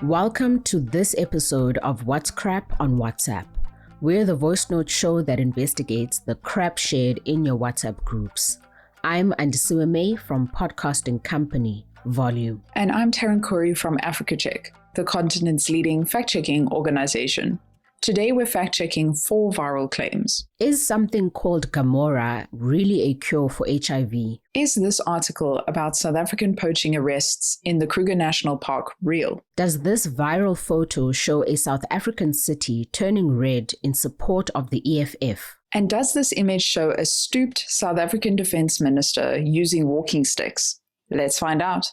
Welcome to this episode of What's Crap on WhatsApp. We're the voice note show that investigates the crap shared in your WhatsApp groups. I'm Andisiwe May from podcasting company Volume. And I'm Taryn Corey from Africa Check, the continent's leading fact-checking organization. Today we're fact-checking 4 viral claims. Is something called Gammora really a cure for HIV? Is this article about South African poaching arrests in the Kruger National Park real? Does this viral photo show a South African city turning red in support of the EFF? And does this image show a stooped South African defense minister using walking sticks? Let's find out.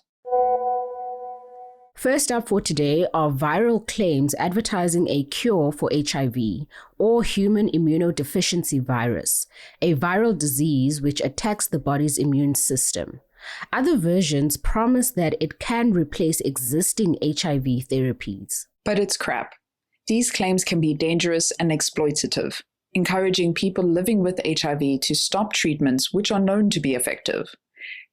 First up for today are viral claims advertising a cure for HIV, or human immunodeficiency virus, a viral disease which attacks the body's immune system. Other versions promise that it can replace existing HIV therapies. But it's crap. These claims can be dangerous and exploitative, encouraging people living with HIV to stop treatments which are known to be effective.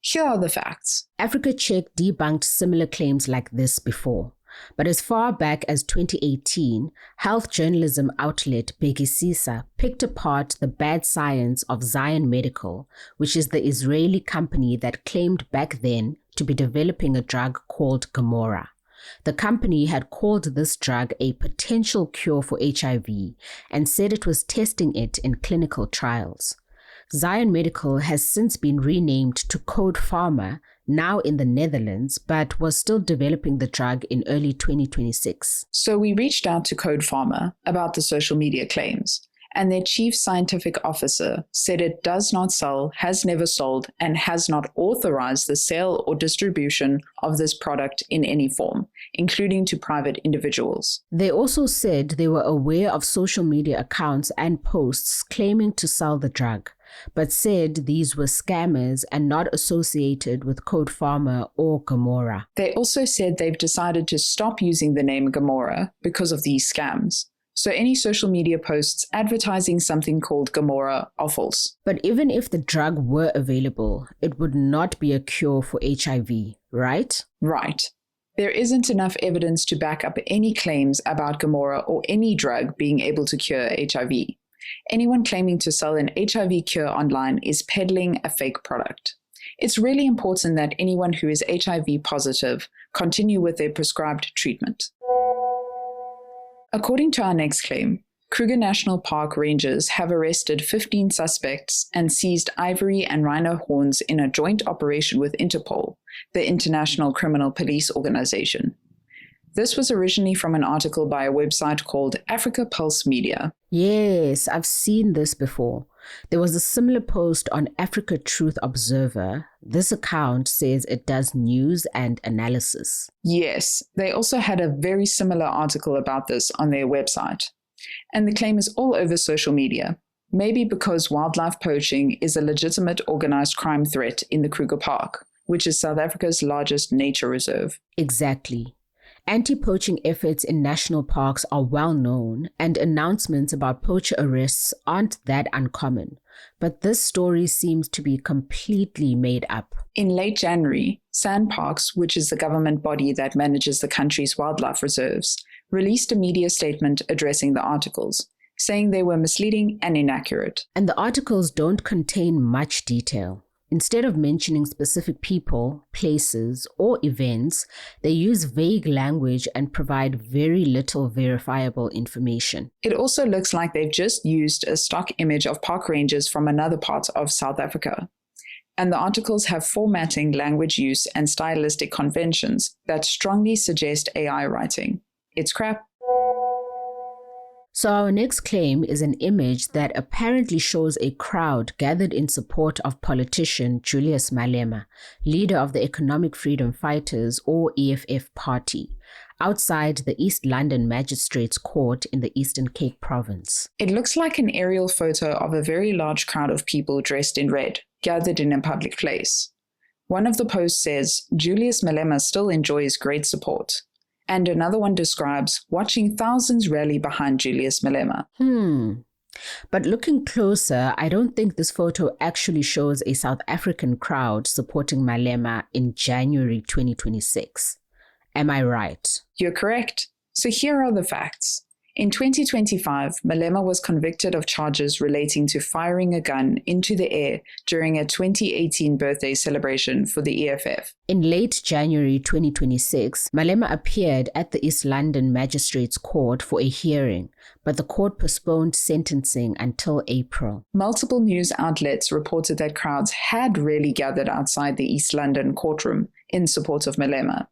Here are the facts. Africa Check debunked similar claims like this before, but as far back as 2018, health journalism outlet Bekisisa picked apart the bad science of Zion Medical, which is the Israeli company that claimed back then to be developing a drug called Gammora. The company had called this drug a potential cure for HIV and said it was testing it in clinical trials. Zion Medical has since been renamed to Code Pharma, now in the Netherlands, but was still developing the drug in early 2026. So we reached out to Code Pharma about the social media claims, and their chief scientific officer said it does not sell, has never sold, and has not authorized the sale or distribution of this product in any form, including to private individuals. They also said they were aware of social media accounts and posts claiming to sell the drug, but said these were scammers and not associated with Code Pharma or Gammora. They also said they've decided to stop using the name Gammora because of these scams. So any social media posts advertising something called Gammora are false. But even if the drug were available, it would not be a cure for HIV, right? Right. There isn't enough evidence to back up any claims about Gammora or any drug being able to cure HIV. Anyone claiming to sell an HIV cure online is peddling a fake product. It's really important that anyone who is HIV positive continue with their prescribed treatment. According to our next claim, Kruger National Park rangers have arrested 15 suspects and seized ivory and rhino horns in a joint operation with Interpol, the International Criminal Police Organization. This was originally from an article by a website called Africa Pulse Media. Yes, I've seen this before. There was a similar post on Africa Truth Observer. This account says it does news and analysis. Yes, they also had a very similar article about this on their website. And the claim is all over social media, maybe because wildlife poaching is a legitimate organized crime threat in the Kruger Park, which is South Africa's largest nature reserve. Exactly. Anti-poaching efforts in national parks are well known, and announcements about poacher arrests aren't that uncommon. But this story seems to be completely made up. In late January, SANParks, which is the government body that manages the country's wildlife reserves, released a media statement addressing the articles, saying they were misleading and inaccurate. And the articles don't contain much detail. Instead of mentioning specific people, places, or events, they use vague language and provide very little verifiable information. It also looks like they've just used a stock image of park rangers from another part of South Africa. And the articles have formatting, language use, and stylistic conventions that strongly suggest AI writing. It's crap. So our next claim is an image that apparently shows a crowd gathered in support of politician Julius Malema, leader of the Economic Freedom Fighters or EFF party, outside the East London Magistrates Court in the Eastern Cape Province. It looks like an aerial photo of a very large crowd of people dressed in red, gathered in a public place. One of the posts says, Julius Malema still enjoys great support. And another one describes watching thousands rally behind Julius Malema. But looking closer, I don't think this photo actually shows a South African crowd supporting Malema in January 2026. Am I right? You're correct. So here are the facts. In 2025, Malema was convicted of charges relating to firing a gun into the air during a 2018 birthday celebration for the EFF. In late January 2026, Malema appeared at the East London Magistrates Court for a hearing, but the court postponed sentencing until April. Multiple news outlets reported that crowds had really gathered outside the East London courtroom in support of Malema.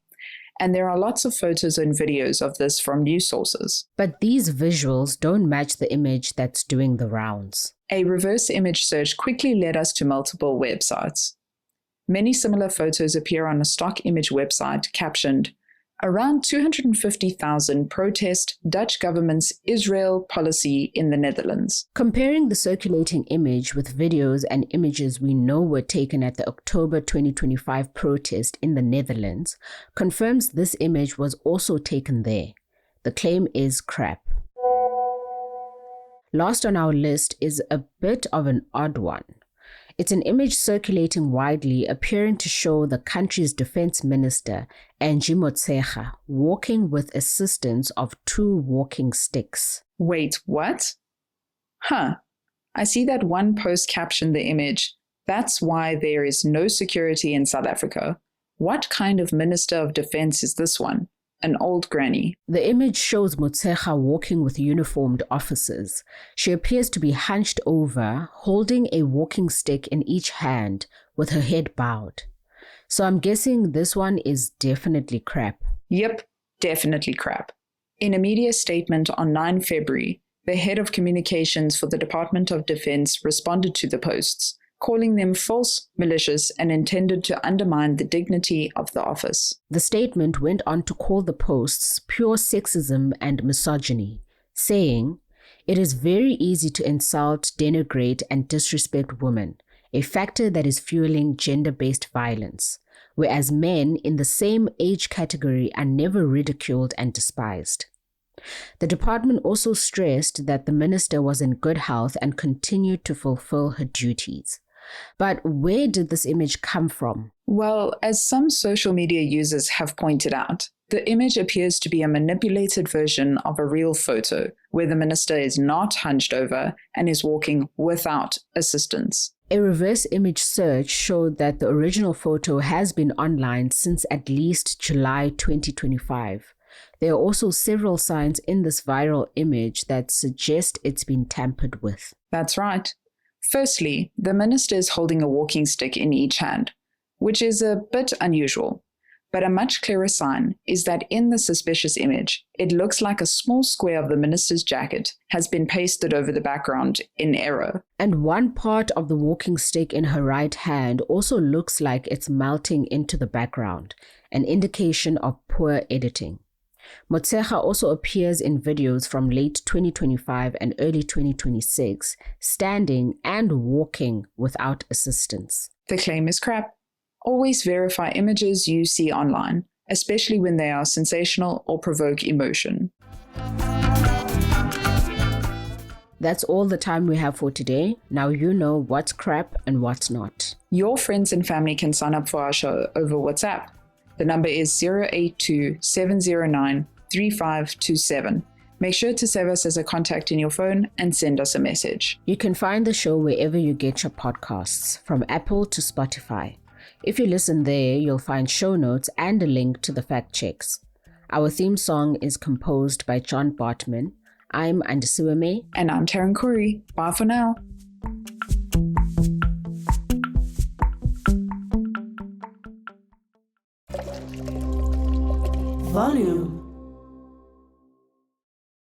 And there are lots of photos and videos of this from news sources. But these visuals don't match the image that's doing the rounds. A reverse image search quickly led us to multiple websites. Many similar photos appear on a stock image website captioned, "Around 250,000 protest Dutch government's Israel policy in the Netherlands." Comparing the circulating image with videos and images we know were taken at the October 2025 protest in the Netherlands confirms this image was also taken there. The claim is crap. Last on our list is a bit of an odd one. It's an image circulating widely appearing to show the country's defense minister, Angie Motshekga, walking with assistance of 2 walking sticks. Wait, what? I see that one post captioned the image, "That's why there is no security in South Africa." What kind of minister of defense is this one? An old granny. The image shows Motshekga walking with uniformed officers. She appears to be hunched over, holding a walking stick in each hand, with her head bowed. So I'm guessing this one is definitely crap. Yep, definitely crap. In a media statement on 9 February, the head of communications for the Department of Defense responded to the posts, calling them false, malicious, and intended to undermine the dignity of the office. The statement went on to call the posts pure sexism and misogyny, saying, "It is very easy to insult, denigrate, and disrespect women, a factor that is fueling gender-based violence, whereas men in the same age category are never ridiculed and despised." The department also stressed that the minister was in good health and continued to fulfill her duties. But where did this image come from? Well, as some social media users have pointed out, the image appears to be a manipulated version of a real photo, where the minister is not hunched over and is walking without assistance. A reverse image search showed that the original photo has been online since at least July 2025. There are also several signs in this viral image that suggest it's been tampered with. That's right. Firstly, the minister is holding a walking stick in each hand, which is a bit unusual. But a much clearer sign is that in the suspicious image, it looks like a small square of the minister's jacket has been pasted over the background in error. And one part of the walking stick in her right hand also looks like it's melting into the background, an indication of poor editing. Motshekga also appears in videos from late 2025 and early 2026, standing and walking without assistance. The claim is crap. Always verify images you see online, especially when they are sensational or provoke emotion. That's all the time we have for today. Now you know what's crap and what's not. Your friends and family can sign up for our show over WhatsApp. The number is 082-709-3527. Make sure to save us as a contact in your phone and send us a message. You can find the show wherever you get your podcasts, from Apple to Spotify. If you listen there, you'll find show notes and a link to the fact checks. Our theme song is composed by John Bartman. I'm Andisiweme. And I'm Taryn Corey. Bye for now. Volume.